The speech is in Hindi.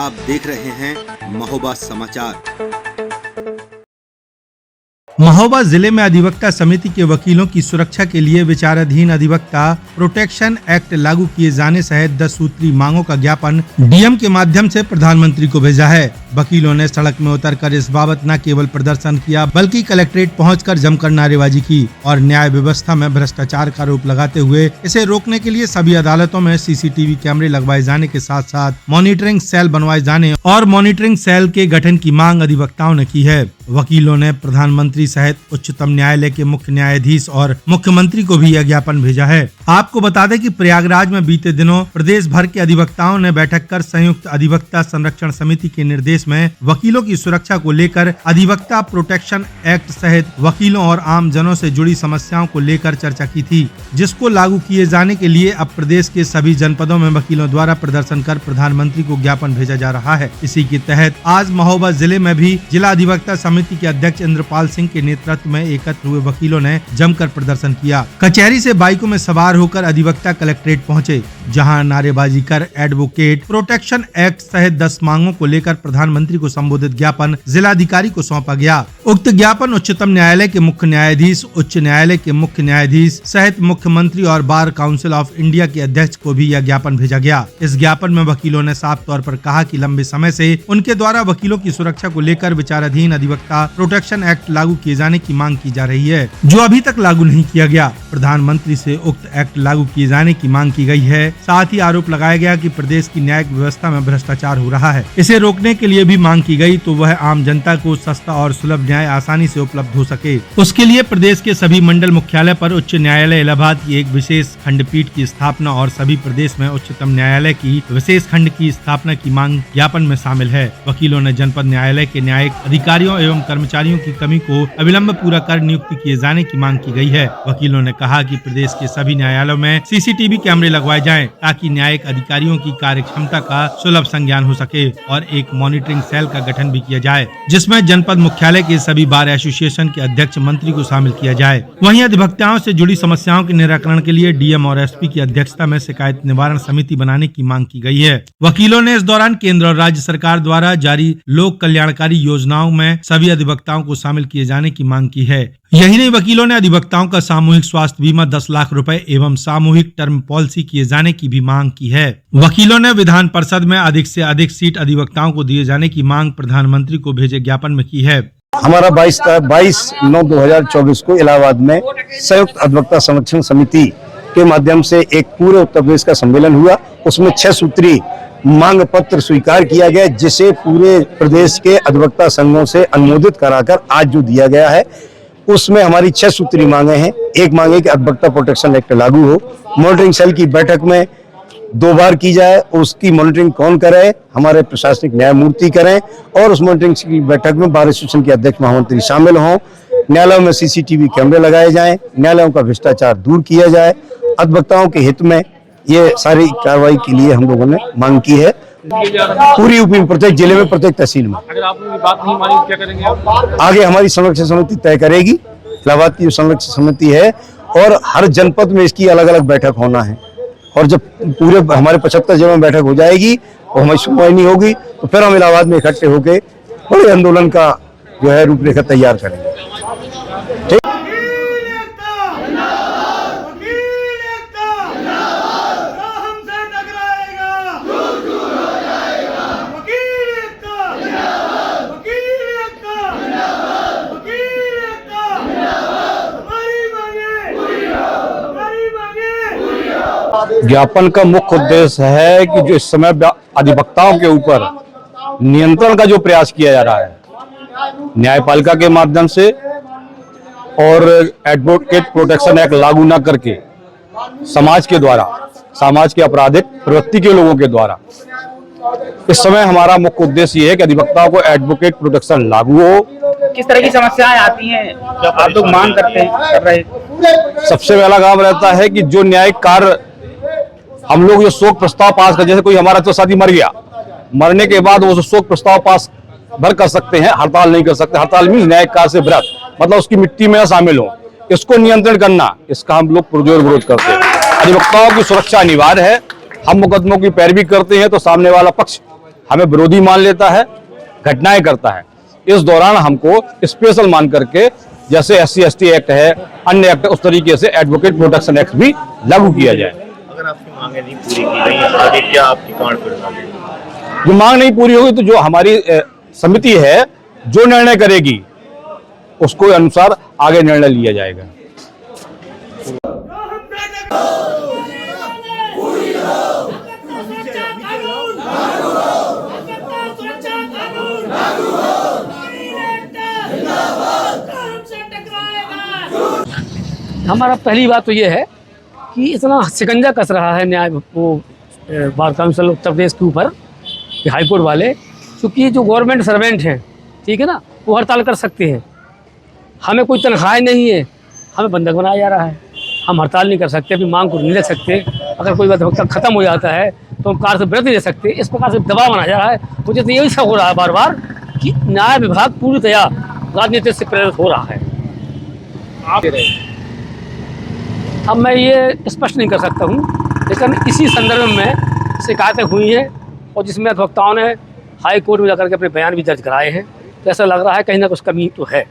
आप देख रहे हैं महोबा समाचार। महोबा जिले में अधिवक्ता समिति के वकीलों की सुरक्षा के लिए विचाराधीन अधिवक्ता प्रोटेक्शन एक्ट लागू किए जाने सहित 10 सूत्री मांगों का ज्ञापन डीएम के माध्यम से प्रधानमंत्री को भेजा है। वकीलों ने सड़क में उतरकर इस बाबत न केवल प्रदर्शन किया बल्कि कलेक्ट्रेट पहुंचकर जमकर नारेबाजी की और न्याय व्यवस्था में भ्रष्टाचार का आरोप लगाते हुए इसे रोकने के लिए सभी अदालतों में सीसीटीवी कैमरे लगवाए जाने के साथ साथ मॉनिटरिंग सेल बनवाए जाने और मॉनिटरिंग सेल के गठन की मांग अधिवक्ताओं ने की है। वकीलों ने प्रधानमंत्री सहित उच्चतम न्यायालय के मुख्य न्यायाधीश और मुख्यमंत्री को भी यह ज्ञापन भेजा है। आपको बता दें कि प्रयागराज में बीते दिनों प्रदेश भर के अधिवक्ताओं ने बैठक कर संयुक्त अधिवक्ता संरक्षण समिति के निर्देश में वकीलों की सुरक्षा को लेकर अधिवक्ता प्रोटेक्शन एक्ट सहित वकीलों और आम जनों से जुड़ी समस्याओं को लेकर चर्चा की थी, जिसको लागू किए जाने के लिए अब प्रदेश के सभी जनपदों में वकीलों द्वारा प्रदर्शन कर प्रधानमंत्री को ज्ञापन भेजा जा रहा है। इसी के तहत आज महोबा जिले में भी जिला अधिवक्ता समिति के अध्यक्ष इंद्रपाल सिंह के नेतृत्व में एकत्र हुए वकीलों ने जमकर प्रदर्शन किया। कचहरी से बाइकों में सवार होकर अधिवक्ता कलेक्ट्रेट पहुंचे, जहां नारेबाजी कर एडवोकेट प्रोटेक्शन एक्ट सहित 10 मांगों को लेकर प्रधानमंत्री को संबोधित ज्ञापन जिलाधिकारी को सौंपा गया। उक्त ज्ञापन उच्चतम न्यायालय के मुख्य न्यायाधीश, उच्च न्यायालय के मुख्य न्यायाधीश सहित मुख्यमंत्री और बार काउंसिल ऑफ इंडिया के अध्यक्ष को भी यह ज्ञापन भेजा गया। इस ज्ञापन में वकीलों ने साफ तौर पर कहा कि लंबे समय से उनके द्वारा वकीलों की सुरक्षा को लेकर विचाराधीन अधिवक्ता प्रोटेक्शन एक्ट लागू किए जाने की मांग की जा रही है, जो अभी तक लागू नहीं किया गया। प्रधानमंत्री से उक्त एक्ट लागू किए जाने की मांग की गई है। साथ ही आरोप लगाया गया कि प्रदेश की न्यायिक व्यवस्था में भ्रष्टाचार हो रहा है। इसे रोकने के लिए भी मांग की गई तो वह आम जनता को सस्ता और सुलभ न्याय आसानी से उपलब्ध हो सके। उसके लिए प्रदेश के सभी मंडल मुख्यालय पर उच्च न्यायालय इलाहाबाद की एक विशेष खंडपीठ की स्थापना और सभी प्रदेश में उच्चतम न्यायालय की विशेष खंड की स्थापना की मांग ज्ञापन में शामिल है। वकीलों ने जनपद न्यायालय के न्यायिक अधिकारियों एवं कर्मचारियों की कमी को अविलंब पूरा कर नियुक्ति किए जाने की मांग की गई है। वकीलों ने कहा कि प्रदेश के सभी न्यायालयों में सीसीटीवी कैमरे लगवाए जाएं ताकि न्यायिक अधिकारियों की कार्यक्षमता का सुलभ संज्ञान हो सके और एक मॉनिटरिंग सेल का गठन भी किया जाए, जिसमें जनपद मुख्यालय के सभी बार एसोसिएशन के अध्यक्ष मंत्री को शामिल किया जाए। वहीं अधिवक्ताओं से जुड़ी समस्याओं के निराकरण के लिए डीएम और एसपी की अध्यक्षता में शिकायत निवारण समिति बनाने की मांग की गई है। वकीलों ने इस दौरान केंद्र और राज्य सरकार द्वारा जारी लोक कल्याणकारी योजनाओं में सभी अधिवक्ताओं को शामिल किए जाने की मांग की है। यही नहीं, वकीलों ने अधिवक्ताओं का सामूहिक स्वास्थ्य बीमा 10 लाख रुपए एवं सामूहिक टर्म पॉलिसी किए जाने की भी मांग की है। वकीलों ने विधान परिषद में अधिक से अधिक सीट अधिवक्ताओं को दिए जाने की मांग प्रधानमंत्री को भेजे ज्ञापन में की है। हमारा 22/9/2024 को इलाहाबाद में संयुक्त अधिवक्ता संरक्षण समिति के माध्यम से एक पूरे उत्तर प्रदेश का सम्मेलन हुआ। उसमें 6 सूत्री मांग पत्र स्वीकार किया गया, जिसे पूरे प्रदेश के अधिवक्ता संघों से अनुमोदित कराकर आज जो दिया गया है उसमें हमारी 6 सूत्री मांगे हैं। एक मांग है कि अधिवक्ता प्रोटेक्शन एक्ट लागू हो, मॉनिटरिंग सेल की बैठक में 2 बार की जाए, उसकी मॉनिटरिंग कौन करे, हमारे प्रशासनिक न्यायमूर्ति करें और उस मॉनिटरिंग की बैठक में बार एसोसिएशन के अध्यक्ष महामंत्री शामिल हों। न्यायालयों में सीसीटीवी कैमरे लगाए जाएं, न्यायालयों का भ्रष्टाचार दूर किया जाए। अधिवक्ताओं के हित में ये सारी कार्रवाई के लिए हम लोगों ने मांग की है। पूरी यूपी में प्रत्येक जिले में प्रत्येक तहसील में। अगर आप लोग बात नहीं मानी क्या करेंगे आप? आगे हमारी संरक्षण समिति तय करेगी। इलाहाबाद की जो संरक्षण समिति है और हर जनपद में इसकी अलग अलग बैठक होना है और जब पूरे हमारे 75 जगह में बैठक हो जाएगी और हमारी सुनवाई नहीं होगी तो फिर हम इलाहाबाद में इकट्ठे होकर बड़े आंदोलन का जो है रूपरेखा तैयार करेंगे। ठीक। ज्ञापन का मुख्य उद्देश्य है कि जो इस समय अधिवक्ताओं के ऊपर नियंत्रण का जो प्रयास किया जा रहा है न्यायपालिका के माध्यम से और एडवोकेट प्रोटेक्शन एक्ट लागू न करके समाज के द्वारा, समाज के आपराधिक प्रवृत्ति के लोगों के द्वारा, इस समय हमारा मुख्य उद्देश्य ये है कि अधिवक्ताओं को एडवोकेट प्रोटेक्शन लागू हो। किस तरह की समस्याएं आती हैं जब आप लोग मांग करते हैं कर रहे? सबसे पहला काम रहता है कि जो न्यायिक कार्य हम लोग जो शोक प्रस्ताव पास कर, जैसे कोई हमारा तो साथी मर गया, मरने के बाद वो शोक प्रस्ताव पास भर कर सकते हैं, हड़ताल नहीं कर सकते। हड़ताल मीन्स न्यायिक कार्य से व्रत, मतलब उसकी मिट्टी में शामिल हो, इसको नियंत्रण करना, इसका हम लोग पुरजोर विरोध करते हैं। अधिवक्ताओं की सुरक्षा अनिवार्य है। हम मुकदमों की पैरवी करते हैं तो सामने वाला पक्ष हमें विरोधी मान लेता है, घटनाएं करता है। इस दौरान हमको स्पेशल मान करके जैसे SC/ST एक्ट है, अन्य एक्ट, उस तरीके से एडवोकेट प्रोटेक्शन एक्ट भी लागू किया जाए। अगर आपकी मांगे नहीं पूरी की गई, आगे क्या आपकी कार्रवाई होगी? जो मांग नहीं पूरी होगी तो जो हमारी समिति है जो निर्णय करेगी उसको अनुसार आगे निर्णय लिया जाएगा। हमारा पहली बात तो ये है कि इतना शिकंजा कस रहा है न्याय वो बार काउंसिल उत्तर प्रदेश के ऊपर कि हाईकोर्ट वाले, क्योंकि जो गवर्नमेंट सर्वेंट हैं, ठीक है ना, वो हड़ताल कर सकते हैं। हमें कोई तनख्वाह नहीं है, हमें बंधक बनाया जा रहा है। हम हड़ताल नहीं कर सकते, अपनी मांग को नहीं ले सकते। अगर कोई अधिवक्ता खत्म हो जाता है तो हम कार्य से विरत नहीं ले सकते। इस प्रकार से दबाव बनाया जा रहा है। मुझे तो यही सब हो रहा है बार बार कि न्याय विभाग पूरी तरह राजनीति से प्रेरित हो रहा है। अब मैं ये स्पष्ट नहीं कर सकता हूँ, लेकिन इसी संदर्भ में शिकायतें हुई हैं और जिसमें अधिवक्ताओं ने हाई कोर्ट में जाकर के अपने बयान भी दर्ज कराए हैं। तो ऐसा लग रहा है कहीं ना कुछ कमी तो है।